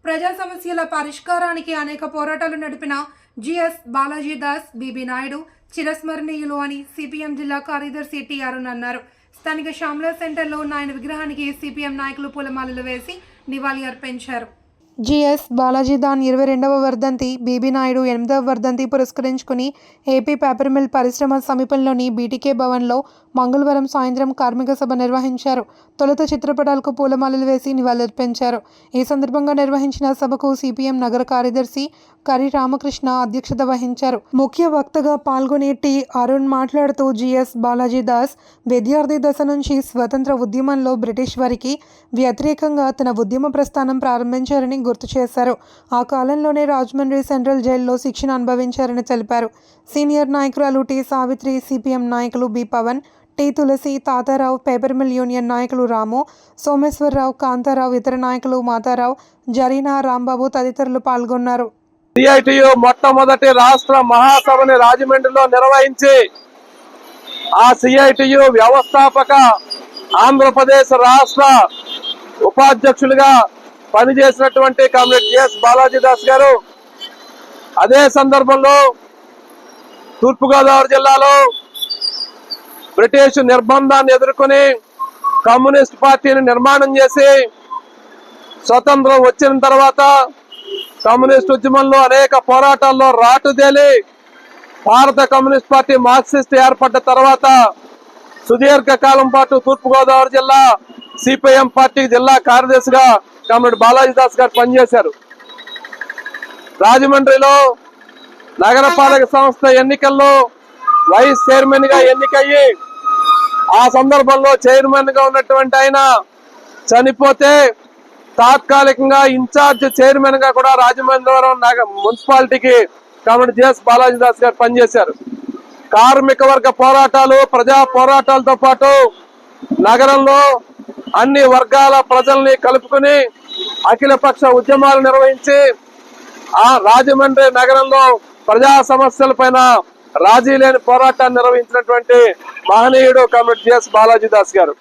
ప్రజా సమస్యల పరిష్కారానికి అనేక పోరాటాలు నడిపిన జిఎస్ బాలాజీదాస్ బీబీ నాయుడు చిరస్మరణీయులు అని సిపిఎం జిల్లా కార్యదర్శి టి అరుణ్ అన్నారు. స్థానిక శ్యామ్లా సెంటర్లో ఉన్న ఆయన విగ్రహానికి సిపిఎం నాయకులు పూలమాలలు వేసి నివాళి అర్పించారు. జిఎస్ బాలాజీదాన్ 22వ వర్ధంతి, బీబీ నాయుడు 8వ వర్ధంతి పురస్కరించుకుని ఏపీ పేపర్ మిల్ పరిశ్రమ సమీపంలోని బీటీకే భవన్లో మంగళవారం సాయంత్రం కార్మిక సభ నిర్వహించారు. తొలుత చిత్రపటాలకు పూలమాలలు వేసి నివాళులర్పించారు. ఈ సందర్భంగా నిర్వహించిన సభకు సిపిఎం నగర కార్యదర్శి కరి రామకృష్ణ అధ్యక్షత వహించారు. ముఖ్య వక్తగా పాల్గొనే టి అరుణ్ మాట్లాడుతూ జిఎస్ బాలాజీదాస్ విద్యార్థి దశ నుంచి స్వతంత్ర ఉద్యమంలో బ్రిటిష్ వారికి వ్యతిరేకంగా తన ఉద్యమ ప్రస్థానం ప్రారంభించారని గుర్తు చేశారు. ఆ కాలంలోనే రాజమండ్రి సెంట్రల్ జైల్లో శిక్షణ అనుభవించారని తెలిపారు. సీనియర్ నాయకురాలు టి సావిత్రి, సిపిఎం నాయకులు బి పవన్, టి తులసి, తాతారావు, పేపర్ మిల్ యూనియన్ నాయకులు రాము, సోమేశ్వరరావు, కాంతారావు, ఇతర నాయకులు మాతారావు, జరీనా, రాంబాబు తదితరులు పాల్గొన్నారు. సిఐటియు మొట్టమొదటి రాష్ట్ర మహాసభని రాజమండ్రిలో నిర్వహించి ఆ సిఐటియు వ్యవస్థాపక ఆంధ్రప్రదేశ్ రాష్ట్ర ఉపాధ్యక్షులుగా పనిచేసినటువంటి కామ్రేడ్ జిఎస్ బాలాజీదాస్ గారు అదే సందర్భంలో తూర్పుగోదావరి జిల్లాలో బ్రిటిష్ నిర్బంధాన్ని ఎదుర్కొని కమ్యూనిస్ట్ పార్టీని నిర్మాణం చేసి స్వతంత్రం వచ్చిన తర్వాత కమ్యూనిస్ట్ ఉద్యమంలో అనేక పోరాటాల్లో రాటుదేలి భారత కమ్యూనిస్ట్ పార్టీ మార్క్సిస్ట్ ఏర్పడ్డ తర్వాత సుదీర్ఘ కాలం పాటు తూర్పుగోదావరి జిల్లా సిపిఎం పార్టీ జిల్లా కార్యదర్శిగా కామ్రేడ్ బాలాజీదాస్ గారు పనిచేశారు. రాజమండ్రిలో నగరపాలక సంస్థ ఎన్నికల్లో వైస్ చైర్మన్ గా ఎన్నికయ్యి ఆ సందర్భంలో చైర్మన్ గా ఉన్నటువంటి ఆయన చనిపోతే తాత్కాలికంగా ఇన్ఛార్జ్ చైర్మన్ గా కూడా రాజమండ్రివరం మున్సిపాలిటీకి కామ్రేడ్ జిఎస్ బాలాజీదాస్ గారు పనిచేశారు. కార్మిక వర్గ పోరాటాలు, ప్రజా పోరాటాలతో పాటు నగరంలో అన్ని వర్గాల ప్రజల్ని కలుపుకుని అఖిలపక్ష ఉద్యమాలు నిర్వహించి ఆ రాజమండ్రి నగరంలో ప్రజా సమస్యల పైన రాజీ లేని పోరాటాన్ని నిర్వహించినటువంటి మహనీయుడు కామ్రేడ్ జిఎస్ బాలాజీదాస్ గారు.